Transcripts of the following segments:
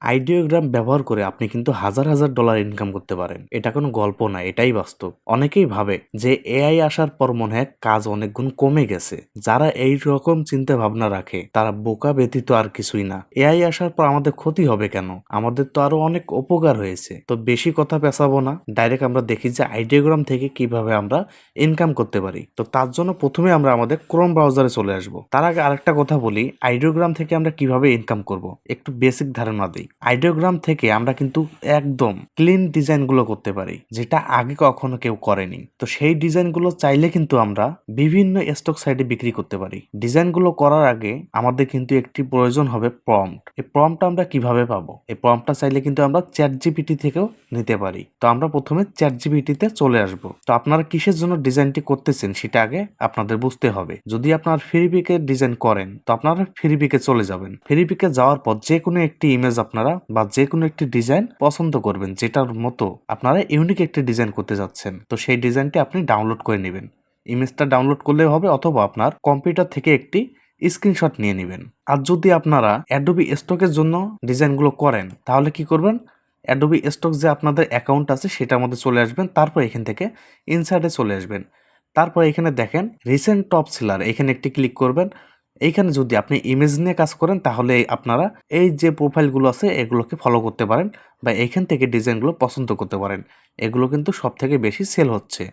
Ideogram ব্যবহার করে আপনি কিন্তু হাজার হাজার ডলার ইনকাম করতে পারেন। এটা কোনো গল্প না, এটাই বাস্তব। অনেকেই ভাবে যে এআই আসার পর মনে হয় কাজ অনেক গুণ কমে গেছে। যারা এই রকম চিন্তা ভাবনা রাখে তারা বোকা ব্যতীত আর কিছুই না। এআই আসার পর আমাদের ক্ষতি হবে কেন? আমাদের তো আরো অনেক উপকার হয়েছে। তো বেশি কথা পেঁচাবো না, ডাইরেক্ট আমরা দেখি যে আইডিওগ্রাম থেকে কিভাবে আমরা ইনকাম করতে পারি। তো তার জন্য প্রথমে আমরা আমাদের ক্রোম ব্রাউজারে চলে আসব। তার আগে আরেকটা কথা বলি, আইডিওগ্রাম থেকে আমরা কিভাবে ইনকাম করব একটু বেসিক ধারণা দিই। আইডিওগ্রাম থেকে আমরা কিন্তু একদম ক্লিন ডিজাইনগুলো করতে পারি, যেটা আগে কখনো কেউ করেনি। তো সেই ডিজাইনগুলো চাইলে কিন্তু আমরা বিভিন্ন স্টক সাইটে বিক্রি করতে পারি। ডিজাইনগুলো করার আগে আমাদের কিন্তু একটি প্রয়োজন হবে প্রম্পট। এই প্রম্পটটা আমরা কিভাবে পাবো? এই প্রম্পটটা চাইলে কিন্তু আমরা চ্যাট জিপিটি থেকেও নিতে পারি। তো আমরা প্রথমে চ্যাট জিপিটিতে চলে আসব। তো আপনারা কিসের জন্য ডিজাইনটি করতেছেন সেটা আগে আপনাদের বুঝতে হবে। যদি আপনার ফেরিপিকে ডিজাইন করেন তো আপনারা ফেরিপিকে চলে যাবেন। ফেরিপিকে যাওয়ার পর যে কোনো একটি ইমেজ আপনারা বা যে কোনো একটি ডিজাইন পছন্দ করবেন, যেটার মতো আপনারা ইউনিক একটি ডিজাইন করতে যাচ্ছেন। তো সেই ডিজাইনটি আপনি ডাউনলোড করে নেবেন। ইমেজটা ডাউনলোড করলেও হবে, অথবা আপনার কম্পিউটার থেকে একটি স্ক্রিনশট নিয়ে নেবেন। আর যদি আপনারা অ্যাডোবি স্টকের জন্য ডিজাইনগুলো করেন তাহলে কি করবেন? অ্যাডোবি স্টক যে আপনাদের অ্যাকাউন্ট আছে সেটার মধ্যে চলে আসবেন, তারপর এখান থেকে ইনসাইডে চলে আসবেন। তারপর এখানে দেখেন রিসেন্ট টপ সেলার, এখানে একটি ক্লিক করবেন। এইখানে যদি আপনি ইমেজ নিয়ে কাজ করেন তাহলে আপনারা এই যে প্রোফাইলগুলো আছে এগুলোকে ফলো করতে পারেন, বা এইখান থেকে ডিজাইনগুলো পছন্দ করতে পারেন। এগুলো কিন্তু সব থেকে বেশি সেল হচ্ছে।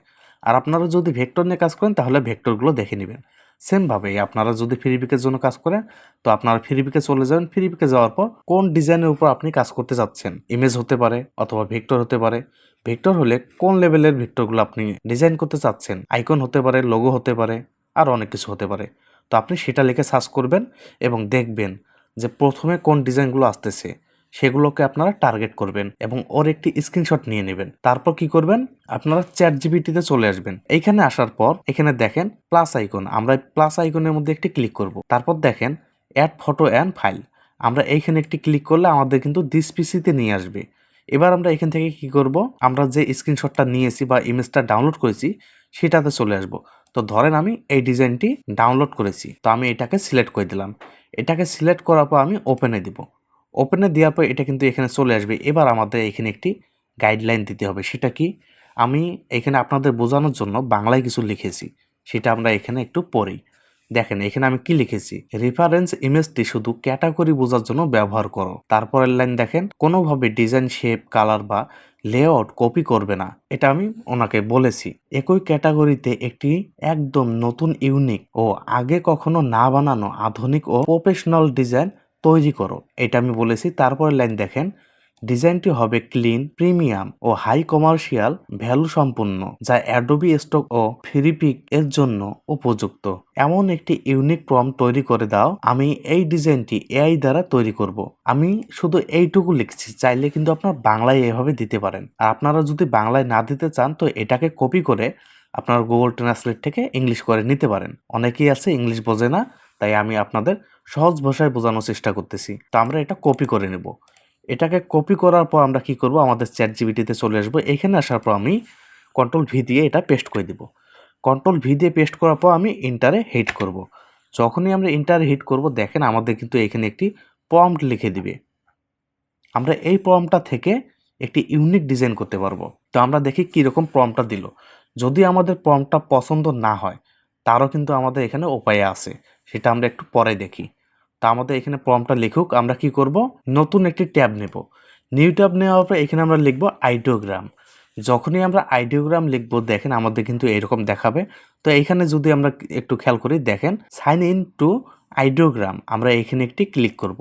আর আপনারা যদি ভেক্টর নিয়ে কাজ করেন তাহলে ভেক্টরগুলো দেখে নেবেন। সেমভাবে আপনারা যদি ফ্রিপিকের জন্য কাজ করেন তো আপনারা ফ্রিপিকে চলে যাবেন। ফ্রিপিকে যাওয়ার পর কোন ডিজাইনের উপর আপনি কাজ করতে চাচ্ছেন, ইমেজ হতে পারে অথবা ভেক্টর হতে পারে। ভেক্টর হলে কোন লেভেলের ভেক্টরগুলো আপনি ডিজাইন করতে চাচ্ছেন, আইকন হতে পারে, লোগো হতে পারে, আর অনেক কিছু হতে পারে। তো আপনি সেটা লিখে সার্চ করবেন এবং দেখবেন যে প্রথমে কোন ডিজাইনগুলো আসতেছে সেগুলোকে আপনারা টার্গেট করবেন এবং ওর একটি স্ক্রিনশট নিয়ে নেবেন। তারপর কি করবেন? আপনারা চ্যাট জিপিটিতে চলে আসবেন। এইখানে আসার পর এখানে দেখেন প্লাস আইকন, আমরা প্লাস আইকনের মধ্যে একটি ক্লিক করব। তারপর দেখেন অ্যাড ফটো অ্যান্ড ফাইল, আমরা এইখানে একটি ক্লিক করলে আমাদের কিন্তু দিস পিসিতে নিয়ে আসবে। এবার আমরা এখান থেকে কি করব? আমরা যে স্ক্রিনশটটা নিয়েছি বা ইমেজটা ডাউনলোড করেছি সেটাতে চলে আসব। তো ধরেন আমি এই ডিজাইনটি ডাউনলোড করেছি, তো আমি এটাকে সিলেক্ট করে দিলাম। এটাকে সিলেক্ট করার পর আমি ওপেনে দিব। ওপেনে দেওয়ার পর এটা কিন্তু এখানে চলে আসবে। এবার আমাদের এখানে একটি গাইডলাইন দিতে হবে। সেটা কি? আমি এখানে আপনাদের বোঝানোর জন্য বাংলায় কিছু লিখেছি, সেটা আমরা এখানে একটু পড়ি। দেখেন এখানে আমি কি লিখেছি, রেফারেন্স ইমেজটি শুধু ক্যাটাগরি বোঝার জন্য ব্যবহার করো। তারপরের লাইন দেখেন, কোনোভাবে ডিজাইন, শেপ, কালার বা লেআউট কপি করবে না। এটা আমি ওনাকে বলেছি। একই ক্যাটাগরিতে একটি একদম নতুন, ইউনিক ও আগে কখনো না বানানো আধুনিক ও প্রফেশনাল ডিজাইন তৈরি করো, এটা আমি বলেছি। তারপরের লাইন দেখেন, ডিজাইনটি হবে ক্লিন, প্রিমিয়াম ও হাই কমার্শিয়াল ভ্যালু সম্পন্ন, যা অ্যাডোবি স্টক ও ফ্রিপিক এর জন্য উপযুক্ত। এমন একটি ইউনিক প্রম্পট তৈরি করে দাও। আমি এই ডিজাইনটি এআই দ্বারা তৈরি করব। আমি শুধু এইটুকু লিখছি, চাইলে কিন্তু আপনার বাংলায় এভাবে দিতে পারেন। আর আপনারা যদি বাংলায় না দিতে চান তো এটাকে কপি করে আপনার গুগল ট্রান্সলেট থেকে ইংলিশ করে নিতে পারেন। অনেকেই আছে ইংলিশ বোঝে না, তাই আমি আপনাদের সহজ ভাষায় বোঝানোর চেষ্টা করতেছি। তো আমরা এটা কপি করে নেব। এটাকে কপি করার পর আমরা কি করব? আমাদের চ্যাট জিপিটিতে চলে আসবো। এখানে আসার পর আমি কন্ট্রোল ভি দিয়ে এটা পেস্ট করে দিব। কন্ট্রোল ভি দিয়ে পেস্ট করার পর আমি ইন্টারে হিট করব। যখনই আমরা ইন্টারে হিট করব দেখেন আমাদের কিন্তু এখানে একটি প্রম্পট লিখে দিবে। আমরা এই প্রম্পটটা থেকে একটি ইউনিক ডিজাইন করতে পারবো। তো আমরা দেখি কীরকম প্রম্পটটা দিল। যদি আমাদের প্রম্পটটা পছন্দ না হয় তারও কিন্তু আমাদের এখানে উপায় আছে, সেটা আমরা একটু পরে দেখি। তা আমাদের এখানে প্রম্পটটা লিখুক, আমরা কি করব? নতুন একটি ট্যাব নেব। নিউ ট্যাব নেওয়ার পর এখানে আমরা লিখব আইডিওগ্রাম। যখনই আমরা আইডিওগ্রাম লিখব দেখেন আমাদের কিন্তু এরকম দেখাবে। তো এইখানে যদি আমরা একটু খেয়াল করি দেখেন সাইন ইন টু আইডিওগ্রাম, আমরা এখানে একটি ক্লিক করব।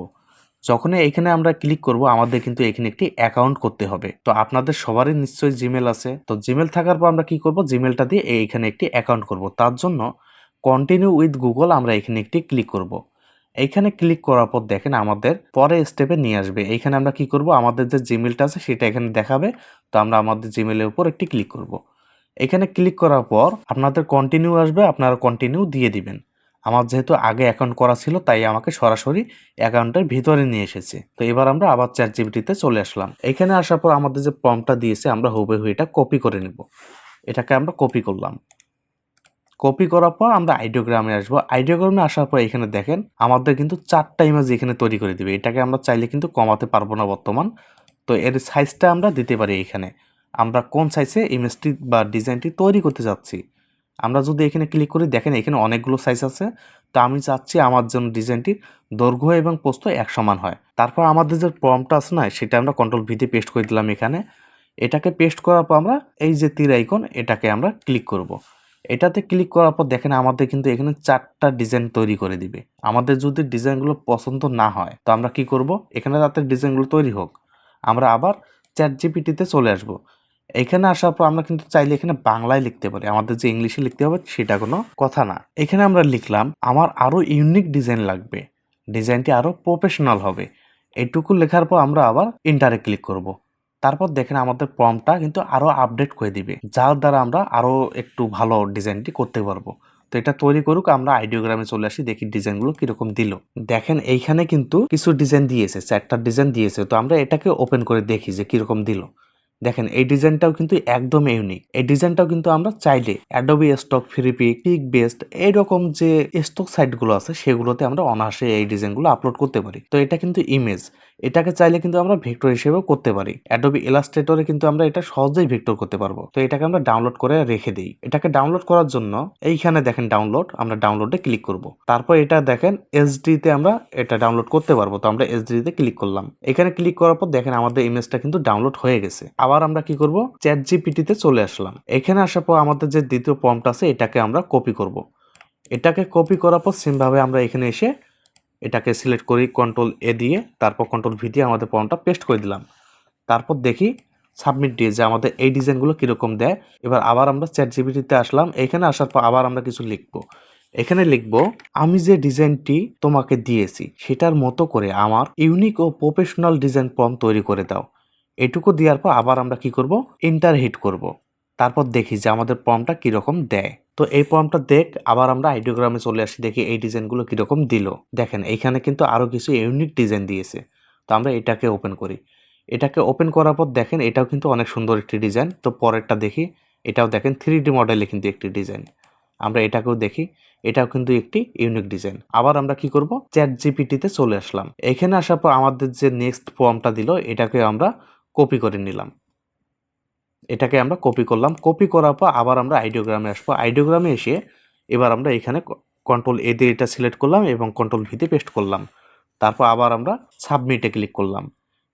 যখনই এখানে আমরা ক্লিক করব আমাদের কিন্তু এখানে একটি অ্যাকাউন্ট করতে হবে। তো আপনাদের সবারই নিশ্চয়ই জিমেল আছে। তো জিমেল থাকার পর আমরা কি করব? জিমেলটা দিয়ে এইখানে একটি অ্যাকাউন্ট করব। তার জন্য কন্টিনিউ উইথ গুগল আমরা এখানে একটি ক্লিক করব। এইখানে ক্লিক করার পর দেখেন আমাদের পরে স্টেপে নিয়ে আসবে। এইখানে আমরা কি করব? আমাদের যে জিমেলটা আছে সেটা এখানে দেখাবে। তো আমরা আমাদের জিমেলের উপর একটি ক্লিক করব। এখানে ক্লিক করার পর আপনাদের কন্টিনিউ আসবে, আপনারা কন্টিনিউ দিয়ে দিবেন। আমার যেহেতু আগে অ্যাকাউন্ট করা ছিল তাই আমাকে সরাসরি অ্যাকাউন্টের ভিতরে নিয়ে এসেছে। তো এবার আমরা আবার চ্যাট জিপিটিতে চলে আসলাম। এখানে আসার পর আমাদের যে প্রম্পটটা দিয়েছে আমরা হুবহু এটা কপি করে নেব। এটাকে আমরা কপি করলাম। কপি করার পর আমরা আইডিওগ্রামে আসবো। আইডিওগ্রামে আসার পর এখানে দেখেন আমাদের কিন্তু 4টা ইমেজ এখানে তৈরি করে দিবে। এটাকে আমরা চাইলে কিন্তু কমাতে পারবো না বর্তমান। তো এর সাইজটা আমরা দিতে পারি এখানে। আমরা কোন সাইজে ইমেজটি বা ডিজাইনটি তৈরি করতে যাচ্ছি। আমরা যদি এখানে ক্লিক করি দেখেন এখানে অনেকগুলো সাইজ আছে। তো আমি চাচ্ছি আমার জন্য ডিজাইনটির দৈর্ঘ্য এবং প্রস্থ এক সমান হয়। তারপর আমাদের যে প্রম্পটটা আছে না সেটা আমরা কন্ট্রোল ভিতে পেস্ট করে দিলাম এখানে। এটাকে পেস্ট করার পর আমরা এই যে তীর আইকন এটাকে আমরা ক্লিক করব। এটাতে ক্লিক করার পর দেখেন আমাদের কিন্তু এখানে 4টা ডিজাইন তৈরি করে দিবে। আমাদের যদি ডিজাইনগুলো পছন্দ না হয় তো আমরা কি করব, এখানে যাতে ডিজাইনগুলো তৈরি হোক আমরা আবার চ্যাটজিপিটিতে চলে আসব। এখানে আসার পর আমরা কিন্তু চাইলে এখানে বাংলায় লিখতে পারি, আমাদের যে ইংলিশে লিখতে হবে সেটা কোনো কথা না। এখানে আমরা লিখলাম আমার আরও ইউনিক ডিজাইন লাগবে, ডিজাইনটি আরও প্রফেশনাল হবে। এইটুকু লেখার পর আমরা আবার ইন্টারে ক্লিক করব। তারপর দেখেন আমাদের প্রম্পটটা কিন্তু আরও আপডেট করে দিবে, যার দ্বারা আমরা আরও একটু ভালো ডিজাইনটি করতে পারবো। তো এটা তৈরি করুক, আমরা আইডিওগ্রামে চলে আসি, দেখি ডিজাইনগুলো কিরকম দিল। দেখেন এইখানে কিন্তু কিছু ডিজাইন দিয়েছে, 4টা ডিজাইন দিয়েছে। তো আমরা এটাকে ওপেন করে দেখি যে কিরকম দিল। দেখেন এই ডিজাইনটাও কিন্তু একদম ইউনিক। এই ডিজাইনটাও কিন্তু আমরা চাইলে অ্যাডোবি স্টক, ফ্রিপিক, পিকবেস্ট এইরকম যে স্টক সাইটগুলো আছে সেগুলোতে আমরা অনায়াসে এই ডিজাইনগুলো আপলোড করতে পারি। তো এটা কিন্তু ইমেজ, এটাকে চাইলে কিন্তু আমরা ভেক্টর হিসেবেও করতে পারি। অ্যাডোবি ইলাস্ট্রেটরে কিন্তু আমরা এটা সহজেই ভেক্টর করতে পারবো। তো এটাকে আমরা ডাউনলোড করে রেখে দিই। এটাকে ডাউনলোড করার জন্য এইখানে দেখেন ডাউনলোড, আমরা ডাউনলোডে ক্লিক করব। তারপর এটা দেখেন এইচডিতে আমরা এটা ডাউনলোড করতে পারবো। তো আমরা এইচডিতে ক্লিক করলাম। এখানে ক্লিক করার পর দেখেন আমাদের ইমেজটা কিন্তু ডাউনলোড হয়ে গেছে। আবার আমরা কি করব, চ্যাটজিপিটিতে চলে আসলাম। এখানে আসার পর আমাদের যে দ্বিতীয় প্রম্পট আছে এটাকে আমরা কপি করব। এটাকে কপি করার পর সেমভাবে আমরা এখানে এসে এটাকে সিলেক্ট করি কন্ট্রোল এ দিয়ে, তারপর কন্ট্রোল ভি দিয়ে আমাদের প্রম্পটটা পেস্ট করে দিলাম। তারপর দেখি সাবমিট দিয়ে যে আমাদের এই ডিজাইনগুলো কীরকম দেয়। এবার আবার আমরা চ্যাটজিপিটিতে আসলাম। এখানে আসার পর আবার আমরা কিছু লিখবো। এখানে লিখবো আমি যে ডিজাইনটি তোমাকে দিয়েছি সেটার মতো করে আমার ইউনিক ও প্রফেশনাল ডিজাইন প্রম্পট তৈরি করে দাও। এটুকু দেওয়ার পর আবার আমরা কি করব, এন্টার হিট করব। তারপর দেখি যে আমাদের প্রম্পটটা কীরকম দেয়। তো এই প্রম্পটটা দেখ আবার আমরা আইডিওগ্রামে চলে আসি, দেখি এই ডিজাইনগুলো কীরকম দিল। দেখেন এইখানে কিন্তু আরও কিছু ইউনিক ডিজাইন দিয়েছে। তো আমরা এটাকে ওপেন করি। এটাকে ওপেন করার পর দেখেন এটাও কিন্তু অনেক সুন্দর একটি ডিজাইন। তো পরেরটা দেখি, এটাও দেখেন 3D মডেলে কিন্তু একটি ডিজাইন। আমরা এটাকেও দেখি, এটাও কিন্তু একটি ইউনিক ডিজাইন। আবার আমরা কি করব, চ্যাটজিপিটিতে চলে আসলাম। এখানে আসার পর আমাদের যে নেক্সট প্রম্পটটা দিল এটাকে আমরা কপি করে নিলাম। এটাকে আমরা কপি করলাম। কপি করার পর আবার আমরা আইডিওগ্রামে আসবো। আইডিওগ্রামে এসে এবার আমরা এখানে কন্ট্রোল এ দিয়ে এটা সিলেক্ট করলাম এবং কন্ট্রোল ভিতে পেস্ট করলাম। তারপর আবার আমরা সাবমিটে ক্লিক করলাম।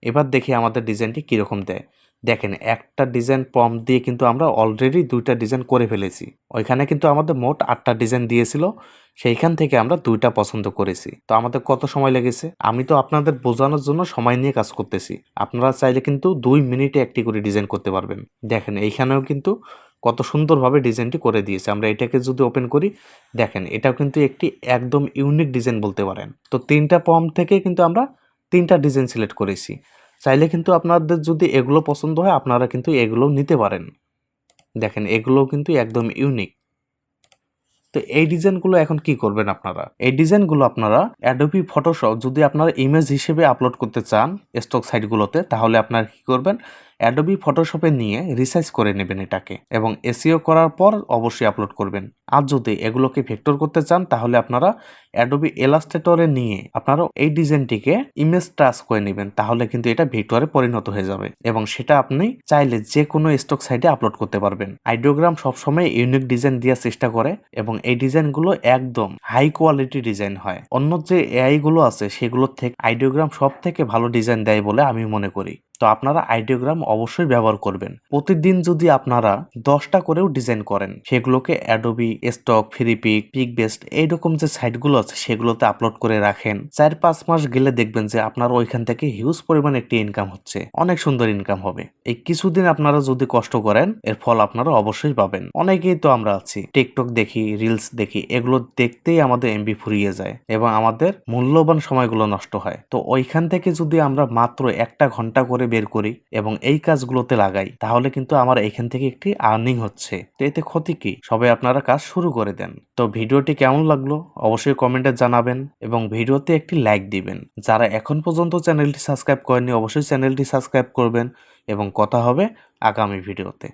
এবার দেখি আমাদের ডিজাইনটি কীরকম দেয়। দেখেন একটা ডিজাইন প্রম্পট দিয়ে কিন্তু আমরা অলরেডি 2টা ডিজাইন করে ফেলেছি। ওইখানে কিন্তু আমাদের মোট 8টা ডিজাইন দিয়েছিল, সেইখান থেকে আমরা 2টা পছন্দ করেছি। তো আমাদের কত সময় লেগেছে, আমি তো আপনাদের বোঝানোর জন্য সময় নিয়ে কাজ করতেছি। আপনারা চাইলে কিন্তু 2 মিনিটে একটি করে ডিজাইন করতে পারবেন। দেখেন এইখানেও কিন্তু কত সুন্দরভাবে ডিজাইনটি করে দিয়েছে। আমরা এটাকে যদি ওপেন করি দেখেন এটাও কিন্তু একটি একদম ইউনিক ডিজাইন বলতে পারেন। তো 3টা প্রম্পট থেকে কিন্তু আমরা 3টা ডিজাইন সিলেক্ট করেছি। চাইলে কিন্তু আপনাদের যদি এগুলো পছন্দ হয় আপনারা কিন্তু এগুলো নিতে পারেন। দেখেন এগুলোও কিন্তু একদম ইউনিক। তো এই ডিজাইনগুলো এখন কি করবেন আপনারা, এই ডিজাইনগুলো আপনারা অ্যাডোবি ফটোশপ যদি আপনারা ইমেজ হিসেবে আপলোড করতে চান স্টক সাইটগুলোতে, তাহলে আপনারা কি করবেন, অ্যাডোবি ফটোশপে নিয়ে রিসাইজ করে নেবেন এটাকে এবং এসইও করার পর অবশ্যই আপলোড করবেন। আর যদি এগুলোকে ভেক্টর করতে চান তাহলে আপনারা অ্যাডোবি ইলাস্ট্রেটরে নিয়ে আপনারা এই ডিজাইনটিকে ইমেজ ট্রাস করে নেবেন, তাহলে কিন্তু এটা ভেক্টরে পরিণত হয়ে যাবে এবং সেটা আপনি চাইলে যে কোনো স্টক সাইটে আপলোড করতে পারবেন। আইডিওগ্রাম সবসময় ইউনিক ডিজাইন দেওয়ার চেষ্টা করে এবং এই ডিজাইনগুলো একদম হাই কোয়ালিটি ডিজাইন হয়। অন্য যে এআই গুলো আছে সেগুলোর থেকে আইডিওগ্রাম সব থেকে ভালো ডিজাইন দেয় বলে আমি মনে করি। তো আপনারা আইডিওগ্রাম অবশ্যই ব্যবহার করবেন। প্রতিদিন যদি আপনারা 10টা করেও ডিজাইন করেন সেগুলোকে অ্যাডোবি স্টক, ফ্রিপিক, পিকবেস্ট এইরকম যে সাইটগুলো আছে সেগুলোতে আপলোড করে রাখেন, 4-5 মাস গেলে দেখবেন যে আপনার ওইখান থেকে হিউজ পরিমাণ একটি ইনকাম হচ্ছে, অনেক সুন্দর ইনকাম হবে। এই কিছুদিন আপনারা যদি কষ্ট করেন এর ফল আপনারা অবশ্যই পাবেন। অনেকেই তো আমরা আছি টিকটক দেখি, রিলস দেখি, এগুলো দেখতেই আমাদের এমবি ফুরিয়ে যায় এবং আমাদের মূল্যবান সময়গুলো নষ্ট হয়। তো ওইখান থেকে যদি আমরা মাত্র 1টা ঘন্টা করে বের করি এবং এই কাজগুলোতে লাগাই তাহলে কিন্তু আমার এখান থেকে একটি আর্নিং হচ্ছে। তো এতে ক্ষতি কি, সবাই আপনারা কাজ শুরু করে দেন। তো ভিডিওটি কেমন লাগলো অবশ্যই কমেন্টে জানাবেন এবং ভিডিওতে একটি লাইক দিবেন। যারা এখন পর্যন্ত চ্যানেলটি সাবস্ক্রাইব করেননি অবশ্যই চ্যানেলটি সাবস্ক্রাইব করবেন এবং কথা হবে আগামী ভিডিওতে।